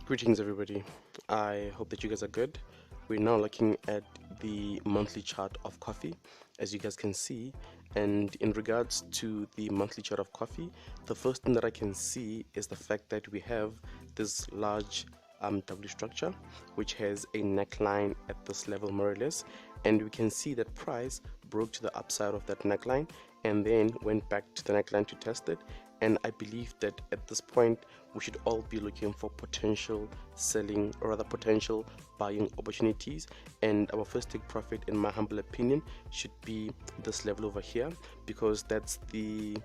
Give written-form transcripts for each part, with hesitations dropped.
Greetings everybody, I hope that you guys are good. We're now looking at the monthly chart of coffee, as you guys can see. And in regards to the monthly chart of coffee, the first thing that I can see is the fact that we have this large W structure, which has a neckline at this level more or less, and we can see that price broke to the upside of that neckline and then went back to the neckline to test it. And I believe that at this point we should all be looking for potential selling, or rather potential buying opportunities, and our first take profit, in my humble opinion, should be this level over here, because that's the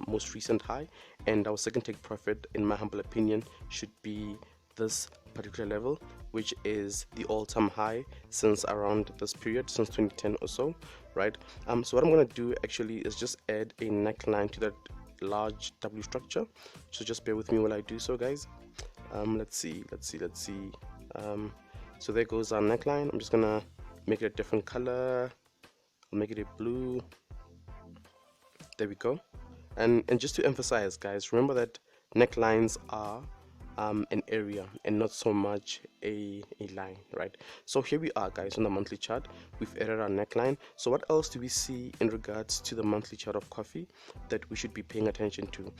most recent high, and our second take profit, in my humble opinion, should be this particular level, which is the all-time high since around this period, since 2010 or so, right? So what I'm going to do actually is just add a neckline to that large W structure, so just bear with me while I do so, guys. Let's see. So there goes our neckline. I'm just gonna make it a different color. I'll make it a blue. There we go. And just to emphasize, guys, remember that necklines are an area and not so much a line, right? So here we are, guys, on the monthly chart. We've added our neckline. So what else do we see in regards to the monthly chart of coffee that we should be paying attention to?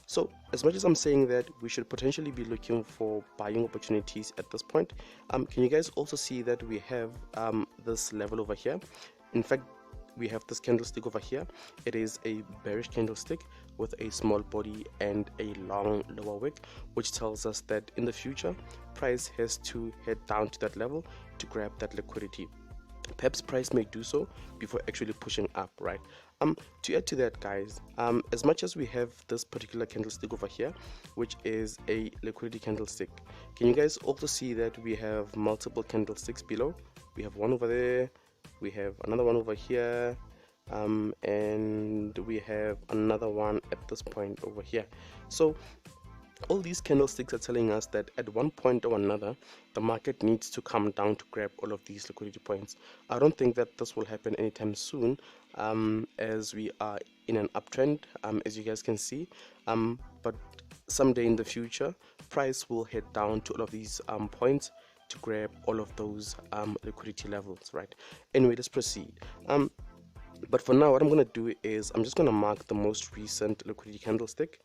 So as much as I'm saying that we should potentially be looking for buying opportunities at this point, can you guys also see that we have this level over here? In fact, we have this candlestick over here. It is a bearish candlestick with a small body and a long lower wick, which tells us that in the future price has to head down to that level to grab that liquidity. Perhaps price may do so before actually pushing up, right? To add to that, guys, as much as we have this particular candlestick over here, which is a liquidity candlestick, can you guys also see that we have multiple candlesticks below? We have one over there, we have another one over here, and we have another one at this point over here. So all these candlesticks are telling us that at one point or another the market needs to come down to grab all of these liquidity points. I don't think that this will happen anytime soon, as we are in an uptrend, as you guys can see, but someday in the future price will head down to all of these points to grab all of those liquidity levels, right? Anyway, let's proceed. But for now, what I'm going to do is I'm just going to mark the most recent liquidity candlestick,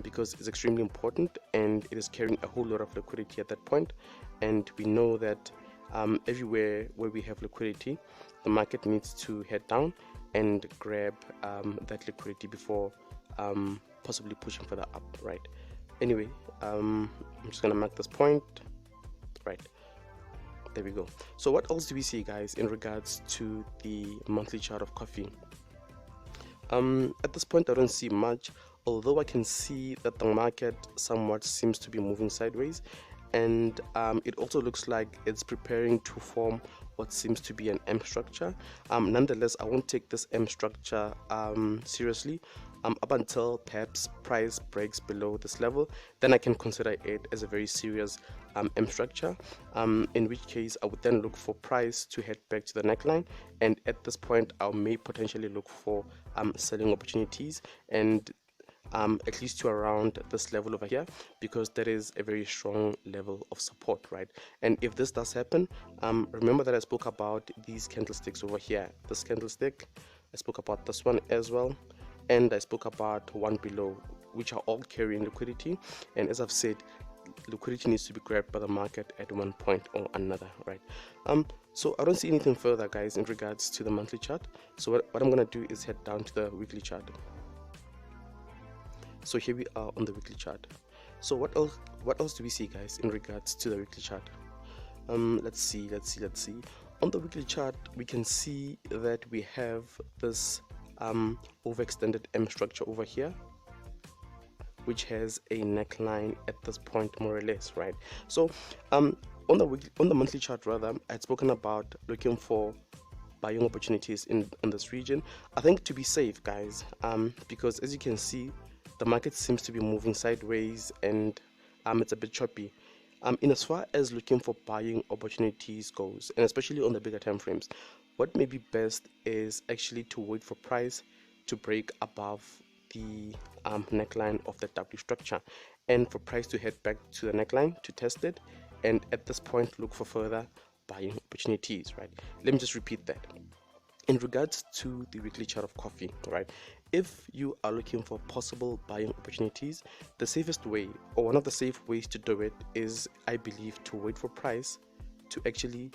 because it's extremely important and it is carrying a whole lot of liquidity at that point. And we know that everywhere where we have liquidity, the market needs to head down and grab that liquidity before possibly pushing further up, right? Anyway, I'm just going to mark this point, right? There we go. So what else do we see, guys, in regards to the monthly chart of coffee? At this point I don't see much, although I can see that the market somewhat seems to be moving sideways, and it also looks like it's preparing to form what seems to be an M structure. Nonetheless, I won't take this M structure seriously up until perhaps price breaks below this level. Then I can consider it as a very serious M structure, in which case I would then look for price to head back to the neckline, and at this point I may potentially look for selling opportunities, and at least to around this level over here, because that is a very strong level of support, right? And if this does happen, remember that I spoke about these candlesticks over here, this candlestick, I spoke about this one as well, and I spoke about one below, which are all carrying liquidity. And as I've said, liquidity needs to be grabbed by the market at one point or another, right? So I don't see anything further, guys, in regards to the monthly chart. So what I'm going to do is head down to the weekly chart. So here we are on the weekly chart. So what else do we see, guys, in regards to the weekly chart? Let's see. On the weekly chart, we can see that we have this overextended M structure over here, which has a neckline at this point more or less, right? So on the monthly chart, rather, I had spoken about looking for buying opportunities in this region. I think to be safe, guys, because as you can see, the market seems to be moving sideways, and it's a bit choppy. In as far as looking for buying opportunities goes, and especially on the bigger time frames, what may be best is actually to wait for price to break above the neckline of the W structure, and for price to head back to the neckline to test it, and at this point look for further buying opportunities, right? Let me just repeat that. In regards to the weekly chart of coffee, right, if you are looking for possible buying opportunities, the safest way, or one of the safe ways to do it, is, I believe, to wait for price to actually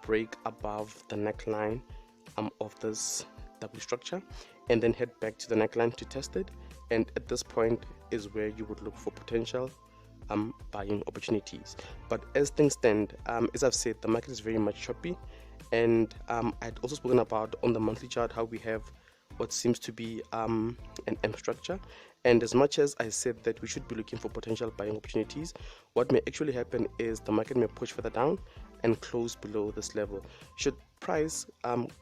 break above the neckline of this W structure, and then head back to the neckline to test it. And at this point is where you would look for potential buying opportunities. But as things stand, as I've said, the market is very much choppy, and I'd also spoken about on the monthly chart how we have what seems to be an M structure. And as much as I said that we should be looking for potential buying opportunities, what may actually happen is the market may push further down and close below this level. Should price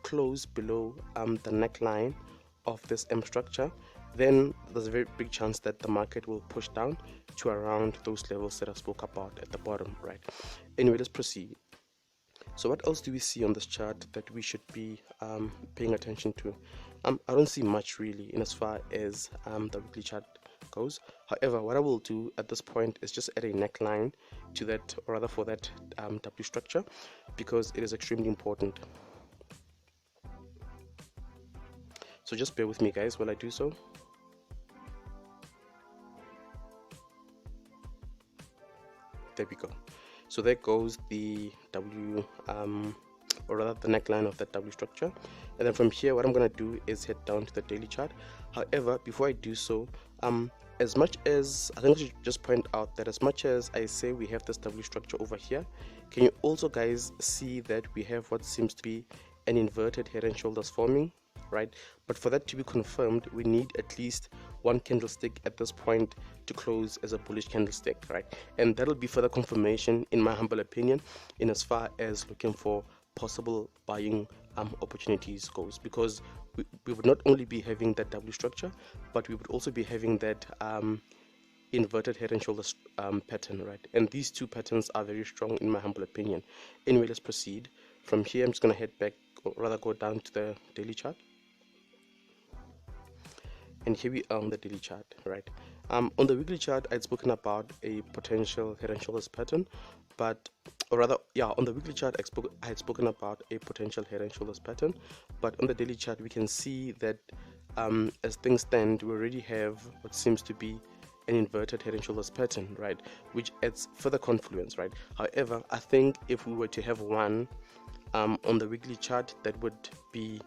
close below the neckline of this M structure, then there's a very big chance that the market will push down to around those levels that I spoke about at the bottom, right? Anyway, let's proceed. So what else do we see on this chart that we should be paying attention to? I don't see much really in as far as the weekly chart goes. However, what I will do at this point is just add a neckline to that, or rather for that W structure, because it is extremely important. So just bear with me, guys, while I do so. There we go. So there goes the W, or rather the neckline of that W structure. And then from here, what I'm going to do is head down to the daily chart. However, before I do so, as much as I think I should just point out that as much as I say we have this W structure over here, can you also, guys, see that we have what seems to be an inverted head and shoulders forming, right? But for that to be confirmed, we need at least one candlestick at this point to close as a bullish candlestick, right? And that'll be further confirmation, in my humble opinion, in as far as looking for possible buying opportunities goes, because we would not only be having that W structure, but we would also be having that inverted head and shoulders pattern, right? And these two patterns are very strong, in my humble opinion. Anyway, let's proceed. From here, I'm just going to head back, or rather go down to the daily chart. And here we are on the daily chart, right? On the weekly chart, I'd spoken about a potential head and shoulders pattern, but, or rather, yeah, on the weekly chart, I had spoken about a potential head and shoulders pattern, but on the daily chart, we can see that as things stand, we already have what seems to be an inverted head and shoulders pattern, right? Which adds further confluence, right? However, I think if we were to have one on the weekly chart, that would be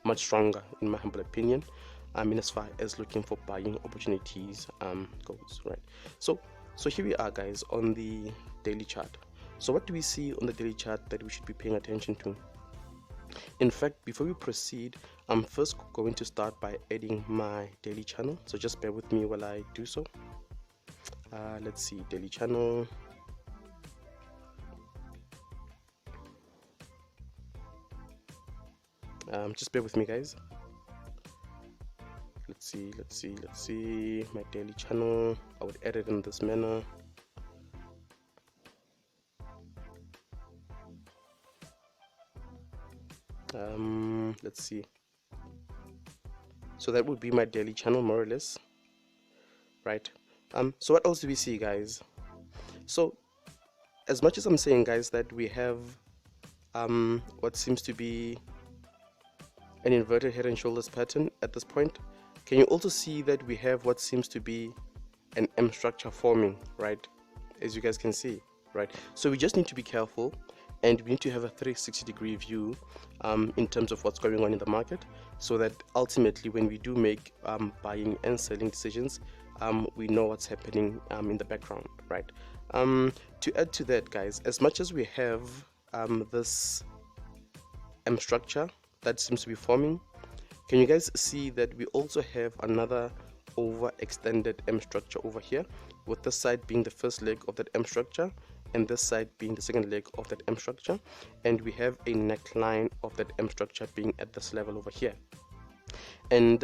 much stronger, in my humble opinion. In as far as looking for buying opportunities goes, right? So here we are, guys, on the daily chart. So what do we see on the daily chart that we should be paying attention to? In fact, before we proceed, I'm first going to start by adding my daily channel. So just bear with me while I do so. Let's see, daily channel. Just bear with me, guys. Let's see my daily channel. I would edit in this manner. Let's see. So that would be my daily channel, more or less, right? So what else do we see, guys? So as much as I'm saying, guys, that we have what seems to be an inverted head and shoulders pattern at this point, can you also see that we have what seems to be an M structure forming, right? As you guys can see, right? So we just need to be careful, and we need to have a 360-degree view in terms of what's going on in the market, so that ultimately when we do make buying and selling decisions, we know what's happening in the background, right? To add to that, guys, as much as we have this M structure that seems to be forming, can you guys see that we also have another overextended M structure over here, with this side being the first leg of that M structure and this side being the second leg of that M structure, and we have a neckline of that M structure being at this level over here. And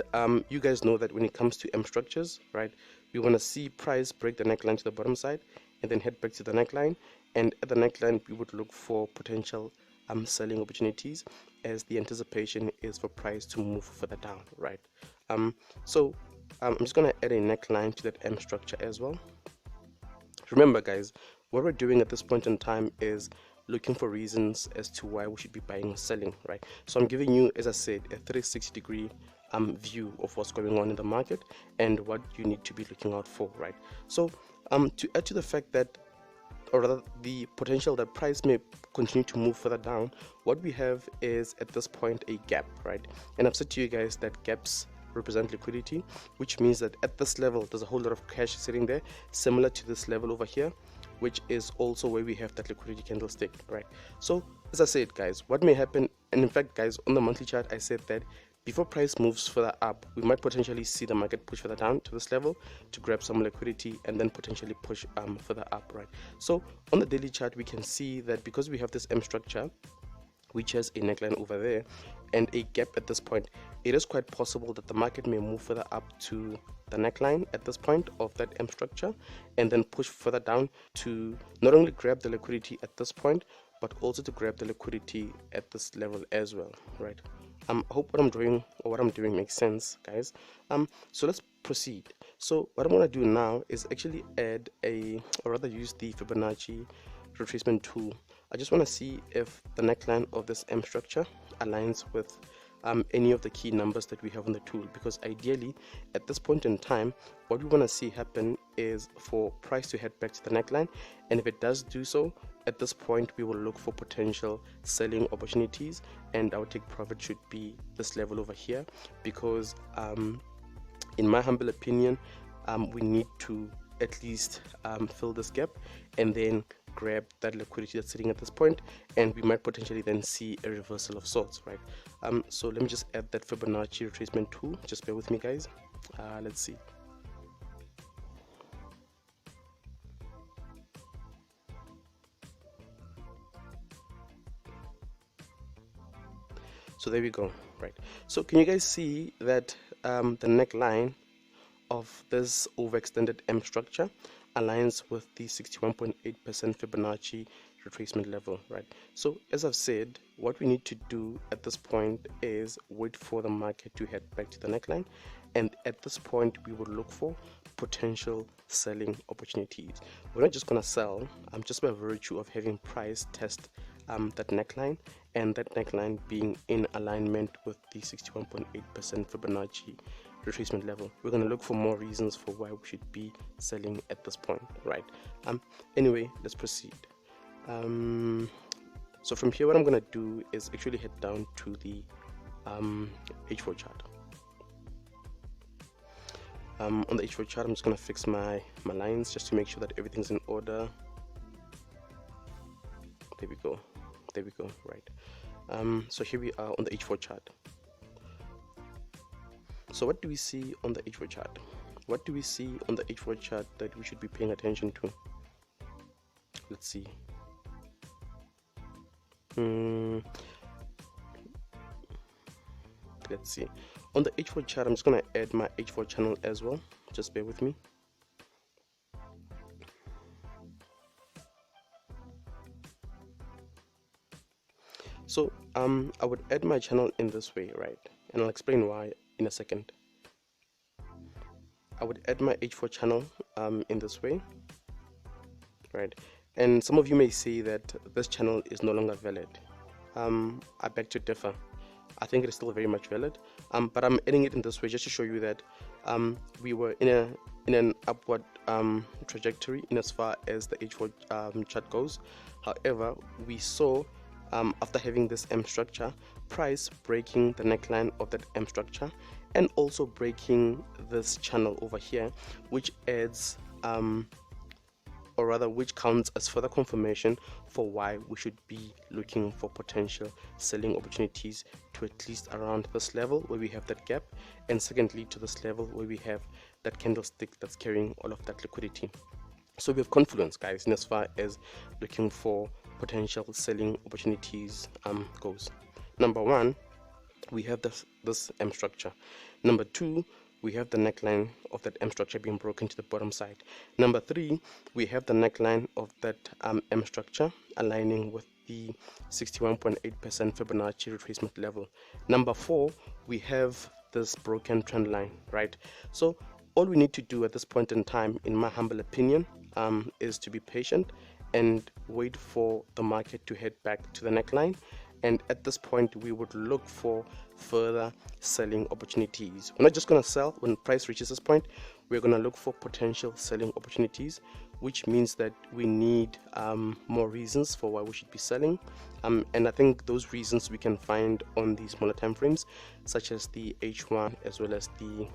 you guys know that when it comes to M structures, right, we want to see price break the neckline to the bottom side and then head back to the neckline, and at the neckline we would look for potential selling opportunities, as the anticipation is for price to move further down, right? So I'm just gonna add a neckline to that M structure as well. Remember guys, what we're doing at this point in time is looking for reasons as to why we should be buying or selling, right? So I'm giving you, as I said, a 360-degree view of what's going on in the market and what you need to be looking out for, right? So to add to the fact that, or rather the potential that price may continue to move further down, what we have is at this point a gap, right? And I've said to you guys that gaps represent liquidity, which means that at this level there's a whole lot of cash sitting there, similar to this level over here, which is also where we have that liquidity candlestick, right? So as I said guys, what may happen, and in fact guys, on the monthly chart I said that before price moves further up, we might potentially see the market push further down to this level to grab some liquidity and then potentially push further up, right? So on the daily chart we can see that because we have this M structure which has a neckline over there and a gap at this point, it is quite possible that the market may move further up to the neckline at this point of that M structure and then push further down to not only grab the liquidity at this point but also to grab the liquidity at this level as well, right? I hope what I'm doing makes sense, guys. So let's proceed. So what I'm gonna do now is actually add or rather use the Fibonacci retracement tool. I just want to see if the neckline of this M structure aligns with any of the key numbers that we have on the tool, because ideally at this point in time what we want to see happen is for price to head back to the neckline, and if it does do so, at this point we will look for potential selling opportunities, and our take profit should be this level over here, because in my humble opinion we need to at least fill this gap and then grab that liquidity that's sitting at this point, and we might potentially then see a reversal of sorts, right? So let me just add that Fibonacci retracement tool. Just bear with me guys. Let's see. So there we go, right? So can you guys see that the neckline of this overextended M structure aligns with the 61.8% Fibonacci retracement level, right? So as I've said, what we need to do at this point is wait for the market to head back to the neckline, and at this point we will look for potential selling opportunities. We're not just gonna sell just by virtue of having price test that neckline, and that neckline being in alignment with the 61.8% Fibonacci retracement level. We're going to look for more reasons for why we should be selling at this point, right? Anyway, let's proceed. So from here what I'm going to do is actually head down to the H4 chart. On the H4 chart I'm just going to fix my lines just to make sure that everything's in order. There we go, right? So here we are on the H4 chart. So what do we see on the H4 chart? What do we see on the H4 chart that we should be paying attention to? Let's see. Let's see. On the H4 chart, I'm just going to add my H4 channel as well. Just bear with me. So I would add my channel in this way, right? And I'll explain why in a second. I would add my H4 channel in this way, right? And some of you may say that this channel is no longer valid. I beg to differ. I think it is still very much valid, but I'm adding it in this way just to show you that we were in an upward trajectory in as far as the H4 chart goes. However, we saw after having this M structure, price breaking the neckline of that M structure and also breaking this channel over here, which adds or rather which counts as further confirmation for why we should be looking for potential selling opportunities to at least around this level where we have that gap, and secondly to this level where we have that candlestick that's carrying all of that liquidity. So we have confluence, guys, in as far as looking for potential selling opportunities goes. Number one, we have this M structure. Number two, we have the neckline of that M structure being broken to the bottom side. Number three, we have the neckline of that M structure aligning with the 61.8% Fibonacci retracement level. Number four, we have this broken trend line, right? So all we need to do at this point in time, in my humble opinion, is to be patient and wait for the market to head back to the neckline. And at this point, we would look for further selling opportunities. We're not just going to sell when price reaches this point. We're going to look for potential selling opportunities, which means that we need more reasons for why we should be selling. And I think those reasons we can find on the smaller time frames, such as the H1 as well as the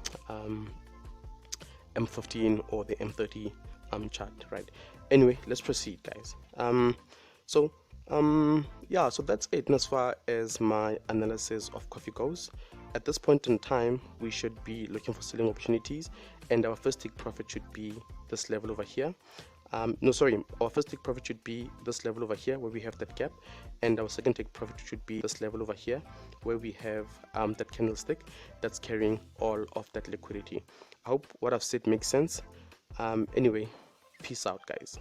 M15 or the M30 chart, right? Anyway, let's proceed, guys. Yeah, so that's it. And as far as my analysis of coffee goes, at this point in time, we should be looking for selling opportunities, and our first take profit should be this level over here. Our first take profit should be this level over here where we have that gap, and our second take profit should be this level over here where we have that candlestick that's carrying all of that liquidity. I hope what I've said makes sense. Anyway, peace out, guys.